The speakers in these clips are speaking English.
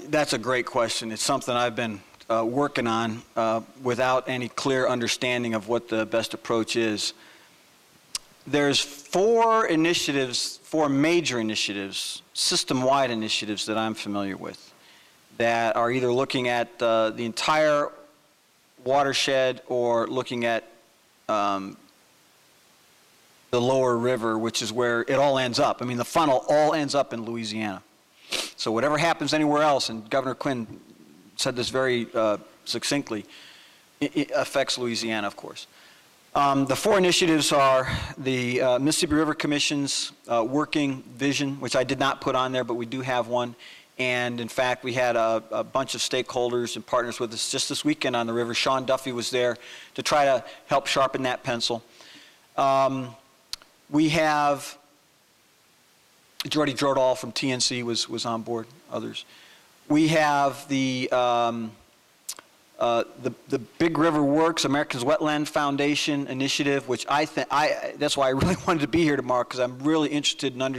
That's a great question. It's something I've been working on without any clear understanding of what the best approach is. There's four major initiatives, system-wide initiatives that I'm familiar with that are either looking at the entire watershed or looking at the lower river, which is where it all ends up. I mean, the funnel all ends up in Louisiana. So whatever happens anywhere else, and Governor Quinn said this very succinctly, it affects Louisiana, of course. The four initiatives are the Mississippi River Commission's working vision, which I did not put on there, but we do have one. And in fact, we had a bunch of stakeholders and partners with us just this weekend on the river. Sean Duffy was there to try to help sharpen that pencil. We have Jordy Jordahl from TNC was on board, others. We have the Big River Works, America's Wetland Foundation initiative, which that's why I really wanted to be here tomorrow, because I'm really interested in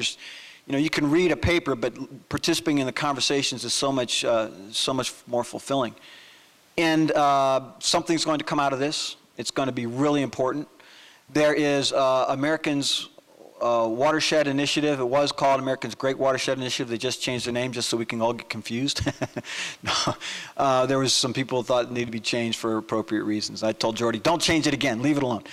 you can read a paper, but participating in the conversations is so much more fulfilling. And something's going to come out of this. It's going to be really important. There is Americans Watershed Initiative. It was called Americans Great Watershed Initiative. They just changed their name just so we can all get confused. There was some people who thought it needed to be changed for appropriate reasons. I told Jordy, don't change it again, leave it alone.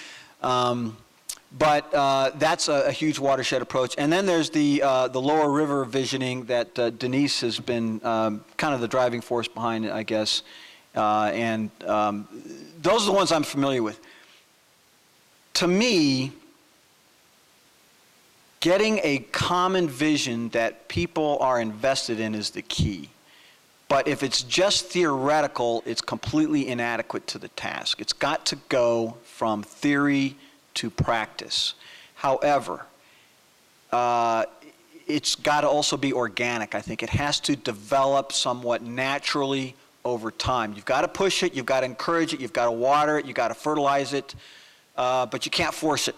But that's a huge watershed approach. And then there's the lower river visioning that Denise has been kind of the driving force behind it, I guess. And those are the ones I'm familiar with. To me, getting a common vision that people are invested in is the key. But if it's just theoretical, it's completely inadequate to the task. It's got to go from theory to practice. However, it's got to also be organic. I think it has to develop somewhat naturally over time. You've got to push it, you've got to encourage it, you've got to water it, you've got to fertilize it, but you can't force it.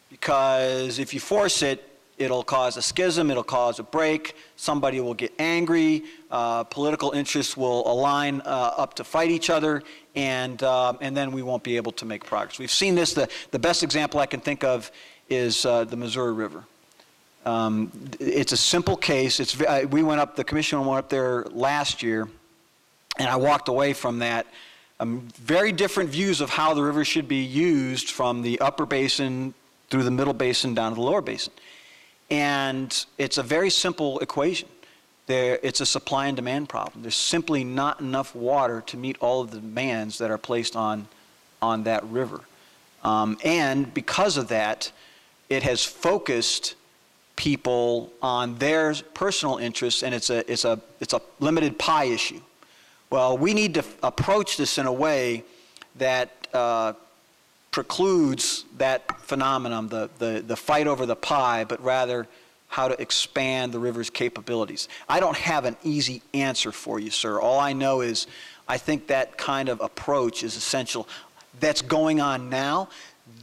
Because if you force it, it'll cause a schism, it'll cause a break, somebody will get angry, political interests will align up to fight each other, and then we won't be able to make progress. We've seen this, the best example I can think of is the Missouri River. It's a simple case. The commission went up there last year, and I walked away from that. Very different views of how the river should be used from the upper basin through the middle basin down to the lower basin. And it's a very simple equation. It's a supply and demand problem. There's simply not enough water to meet all of the demands that are placed on that river. And because of that, it has focused people on their personal interests, and it's a limited pie issue. Well, we need to approach this in a way that precludes that phenomenon, the fight over the pie, but rather how to expand the river's capabilities. I don't have an easy answer for you, sir. All I know is I think that kind of approach is essential. That's going on now.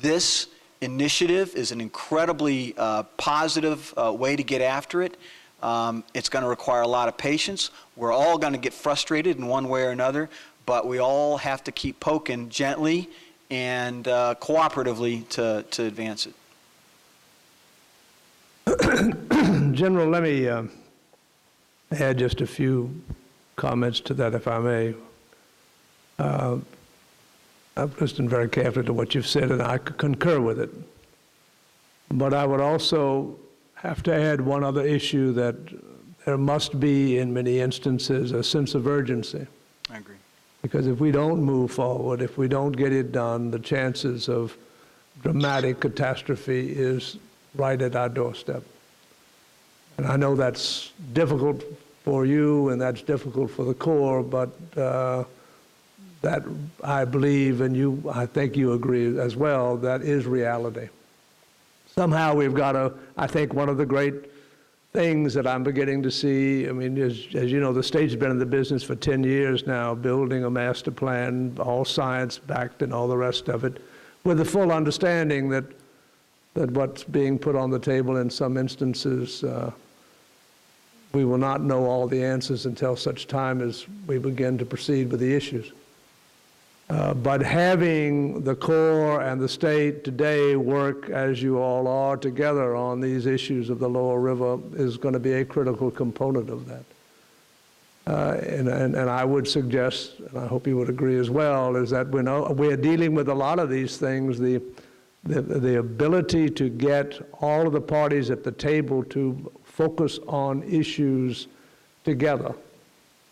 This initiative is an incredibly positive way to get after it. It's going to require a lot of patience. We're all going to get frustrated in one way or another, but we all have to keep poking gently and cooperatively to advance it. General, let me add just a few comments to that, if I may. I've listened very carefully to what you've said, and I concur with it. But I would also have to add one other issue, that there must be, in many instances, a sense of urgency. I agree. Because if we don't move forward, if we don't get it done, the chances of dramatic catastrophe is right at our doorstep. And I know that's difficult for you and that's difficult for the Corps, but that I believe, and I think you agree as well, that is reality. Somehow we've got to, I think one of the great things that I'm beginning to see, I mean, as you know, the state's been in the business for 10 years now, building a master plan, all science-backed and all the rest of it, with the full understanding that what's being put on the table in some instances we will not know all the answers until such time as we begin to proceed with the issues. But having the Corps and the state today work as you all are together on these issues of the lower river is going to be a critical component of that. And I would suggest, and I hope you would agree as well, is that we're dealing with a lot of these things, the ability to get all of the parties at the table to focus on issues together,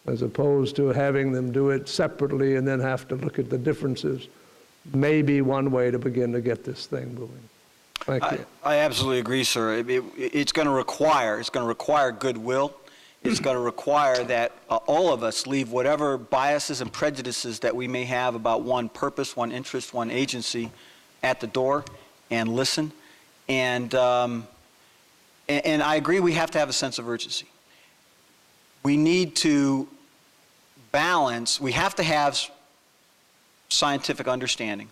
as opposed to having them do it separately and then have to look at the differences, may be one way to begin to get this thing moving. Thank you. I absolutely agree, sir. It's going to require goodwill. It's going to require that all of us leave whatever biases and prejudices that we may have about one purpose, one interest, one agency at the door and listen. And I agree we have to have a sense of urgency. We need to balance, we have to have scientific understanding.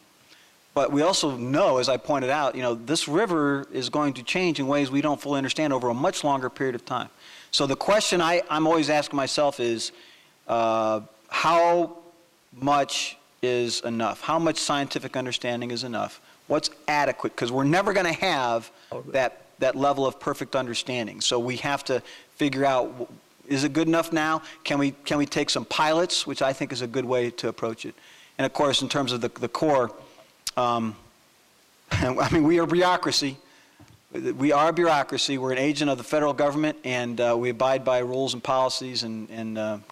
But we also know, as I pointed out, this river is going to change in ways we don't fully understand over a much longer period of time. So the question I'm always asking myself is, how much is enough? How much scientific understanding is enough? What's adequate? Because we're never going to have that level of perfect understanding. So we have to figure out, is it good enough now? Can we take some pilots, which I think is a good way to approach it. And of course, in terms of the Corps, I mean, we are bureaucracy. We are a bureaucracy. We're an agent of the federal government, and we abide by rules and policies, and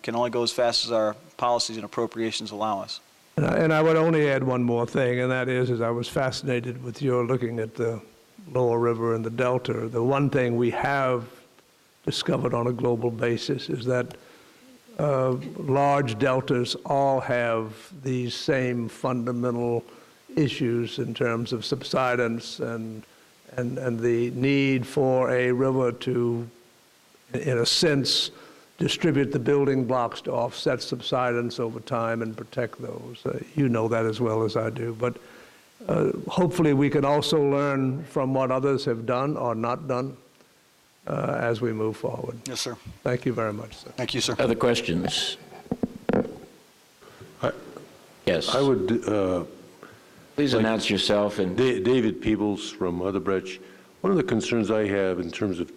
can only go as fast as our policies and appropriations allow us. And I would only add one more thing, and that is I was fascinated with your looking at the lower river and the delta. The one thing we have discovered on a global basis is that large deltas all have these same fundamental issues in terms of subsidence and the need for a river to, in a sense, distribute the building blocks to offset subsidence over time and protect those. You know that as well as I do. But hopefully we can also learn from what others have done or not done as we move forward. Yes, sir. Thank you very much, sir. Thank you, sir. Other questions? Yes. I would... Please announce yourself. And David Peebles from Otherbrecht. One of the concerns I have in terms of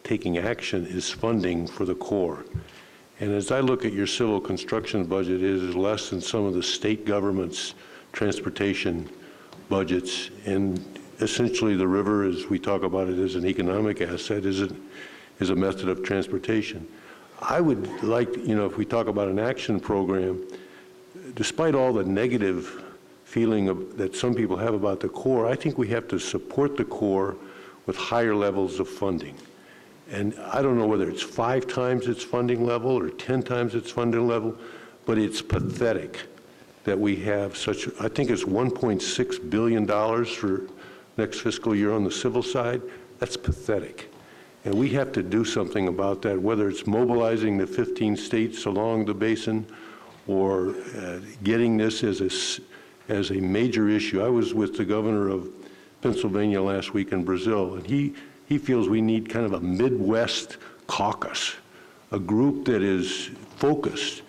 taking action is funding for the Corps. And as I look at your civil construction budget, it is less than some of the state government's transportation budgets. And essentially the river, as we talk about it as an economic asset, is a method of transportation. I would like, if we talk about an action program, despite all the negative feeling that some people have about the Corps, I think we have to support the Corps with higher levels of funding. And I don't know whether it's 5 times its funding level or 10 times its funding level, but it's pathetic that we have such, I think it's $1.6 billion for next fiscal year on the civil side. That's pathetic. And we have to do something about that, whether it's mobilizing the 15 states along the basin or getting this as a major issue. I was with the governor of Pennsylvania last week in Brazil, and he feels we need kind of a Midwest caucus, a group that is focused.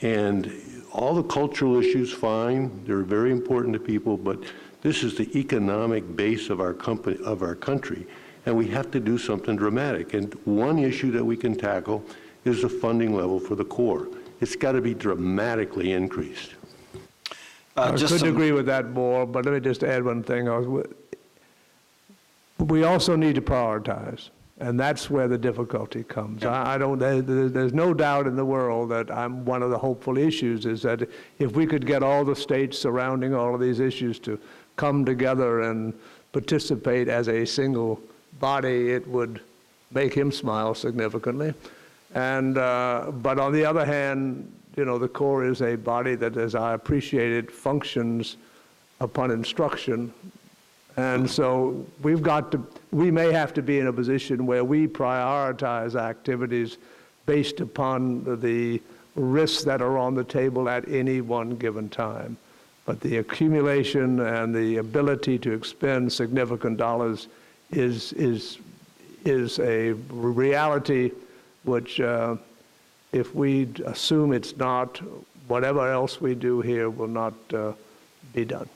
And all the cultural issues, fine, they're very important to people, but this is the economic base of our country, and we have to do something dramatic. And one issue that we can tackle is the funding level for the Corps. It's got to be dramatically increased. I couldn't agree with that more, but let me just add one thing. We also need to prioritize, and that's where the difficulty comes. There's no doubt in the world that one of the hopeful issues is that if we could get all the states surrounding all of these issues to come together and participate as a single body, it would make him smile significantly. And but on the other hand, the Corps is a body that, as I appreciate it, functions upon instruction. And so we may have to be in a position where we prioritize activities based upon the risks that are on the table at any one given time. But the accumulation and the ability to expend significant dollars is a reality which if we assume it's not, whatever else we do here will not be done.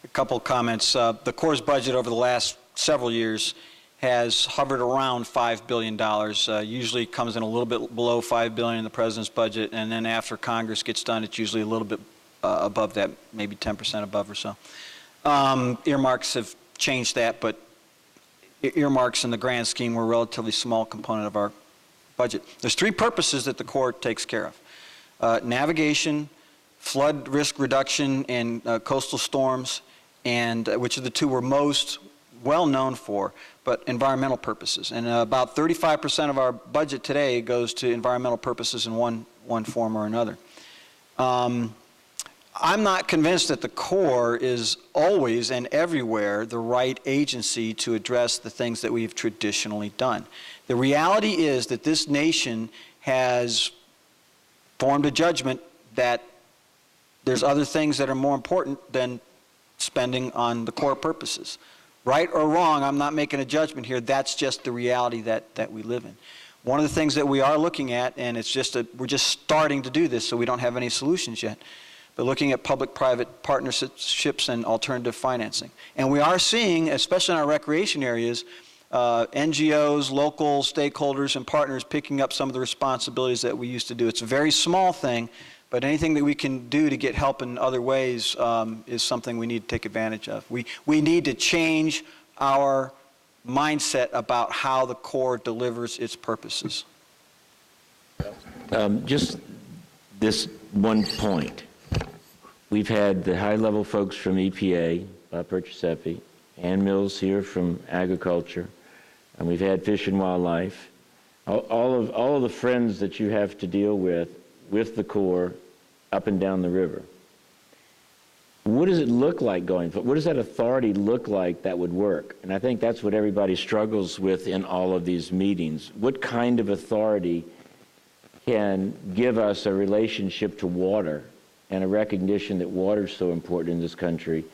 A couple comments. The Corps' budget over the last several years has hovered around $5 billion. Usually comes in a little bit below $5 billion in the President's budget, and then after Congress gets done, it's usually a little bit above that, maybe 10% above or so. Earmarks have changed that, but earmarks in the grand scheme were a relatively small component of our budget. There's three purposes that the Corps takes care of. Navigation, flood risk reduction in coastal storms, and which are the two we're most well known for, but environmental purposes. And about 35% of our budget today goes to environmental purposes in one form or another. I'm not convinced that the Corps is always and everywhere the right agency to address the things that we've traditionally done. The reality is that this nation has formed a judgment that there's other things that are more important than spending on the Corps purposes. Right or wrong, I'm not making a judgment here. That's just the reality that we live in. One of the things that we are looking at, and it's just we're just starting to do this, so we don't have any solutions yet, but looking at public-private partnerships and alternative financing. And we are seeing, especially in our recreation areas, NGOs, local stakeholders, and partners picking up some of the responsibilities that we used to do. It's a very small thing, but anything that we can do to get help in other ways is something we need to take advantage of. We need to change our mindset about how the Corps delivers its purposes. Just this one point. We've had the high-level folks from EPA, Bob Perciasepi, Ann Mills here from Agriculture, and we've had Fish and Wildlife. All of the friends that you have to deal with the Corps up and down the river. What does it look like going forward? What does that authority look like that would work? And I think that's what everybody struggles with in all of these meetings. What kind of authority can give us a relationship to water and a recognition that water is so important in this country?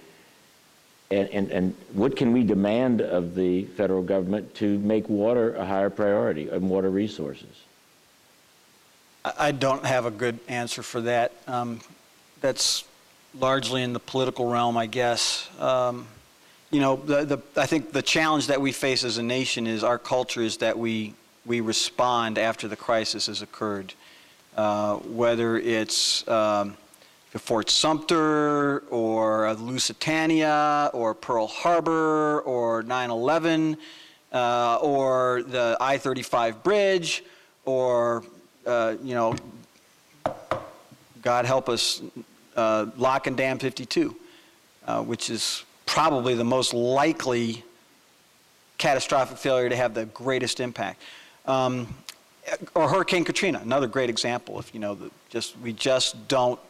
And what can we demand of the federal government to make water a higher priority and water resources? I don't have a good answer for that. That's largely in the political realm, I guess. You know, I think the challenge that we face as a nation is our culture is that we respond after the crisis has occurred. Whether it's Fort Sumter or Lusitania or Pearl Harbor or 9/11 or the I-35 bridge or you know, God help us, Lock and Dam 52, which is probably the most likely catastrophic failure to have the greatest impact. Or Hurricane Katrina, another great example. If you know, we just don't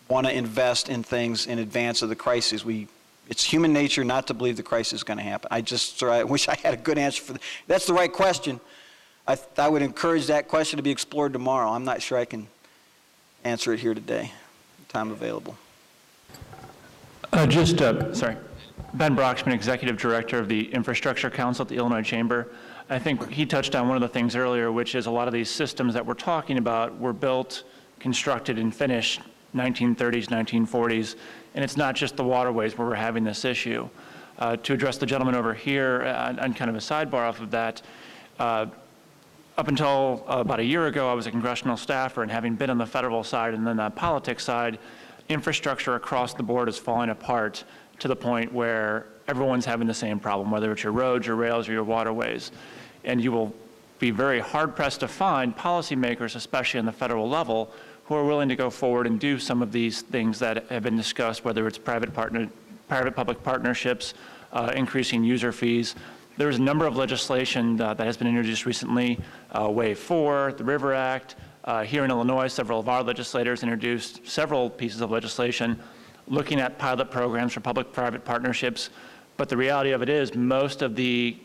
want to invest in things in advance of the crisis. It's human nature not to believe the crisis is going to happen. I wish I had a good answer for that. That's the right question. I would encourage that question to be explored tomorrow. I'm not sure I can answer it here today. Time available. Sorry. Ben Broxman, Executive Director of the Infrastructure Council at the Illinois Chamber. I think he touched on one of the things earlier, which is a lot of these systems that we're talking about were built, constructed, and finished 1930s, 1940s, and it's not just the waterways where we're having this issue. To address the gentleman over here, on kind of a sidebar off of that, up until about a year ago, I was a congressional staffer, and having been on the federal side and then the politics side, infrastructure across the board is falling apart to the point where everyone's having the same problem, whether it's your roads, your rails, or your waterways. And you will be very hard-pressed to find policymakers, especially on the federal level, who are willing to go forward and do some of these things that have been discussed, whether it's private-public partnerships, increasing user fees. There's a number of legislation that has been introduced recently, Wave 4, the River Act. Here in Illinois, several of our legislators introduced several pieces of legislation looking at pilot programs for public-private partnerships. But the reality of it is most of the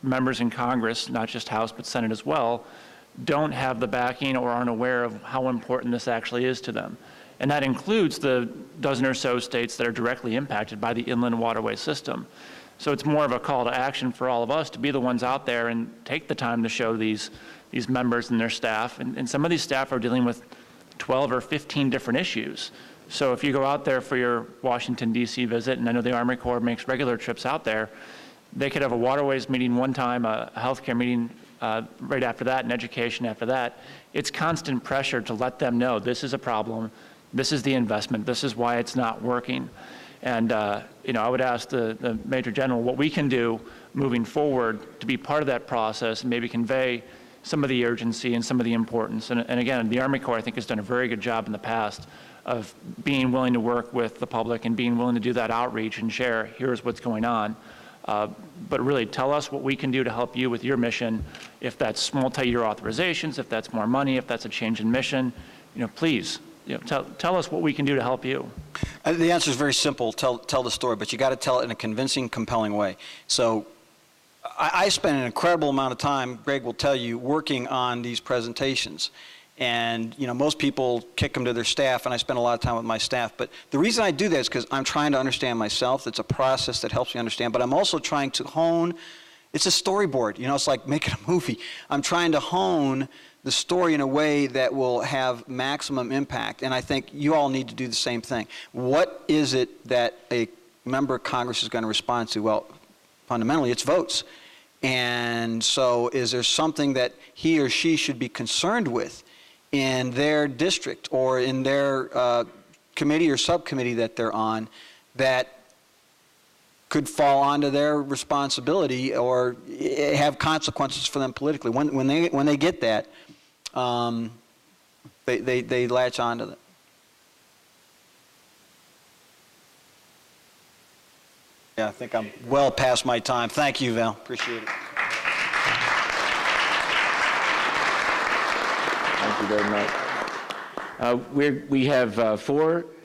members in Congress, not just House but Senate as well, don't have the backing or aren't aware of how important this actually is to them. And that includes the dozen or so states that are directly impacted by the inland waterway system. So it's more of a call to action for all of us to be the ones out there and take the time to show these members and their staff. And some of these staff are dealing with 12 or 15 different issues. So if you go out there for your Washington, D.C. visit, and I know the Army Corps makes regular trips out there, they could have a waterways meeting one time, a healthcare meeting right after that, and education after that. It's constant pressure to let them know this is a problem, this is the investment, this is why it's not working. And I would ask the Major General what we can do moving forward to be part of that process and maybe convey some of the urgency and some of the importance. And again, the Army Corps, I think, has done a very good job in the past of being willing to work with the public and being willing to do that outreach and share, here's what's going on. But really tell us what we can do to help you with your mission. If that's multi-year authorizations, if that's more money, if that's a change in mission, please, tell us what we can do to help you. The answer is very simple, tell the story, but you got to tell it in a convincing, compelling way. So I spend an incredible amount of time, Greg will tell you, working on these presentations. And most people kick them to their staff, and I spend a lot of time with my staff. But the reason I do that is because I'm trying to understand myself. It's a process that helps me understand. But I'm also trying to hone. It's a storyboard. It's like making a movie. I'm trying to hone the story in a way that will have maximum impact. And I think you all need to do the same thing. What is it that a member of Congress is going to respond to? Well, fundamentally, it's votes. And so is there something that he or she should be concerned with in their district or in their committee or subcommittee that they're on that could fall onto their responsibility or have consequences for them politically? When they get that, they latch onto that. Yeah, I think I'm well past my time. Thank you, Val. Appreciate it. Thank you very much. We have 4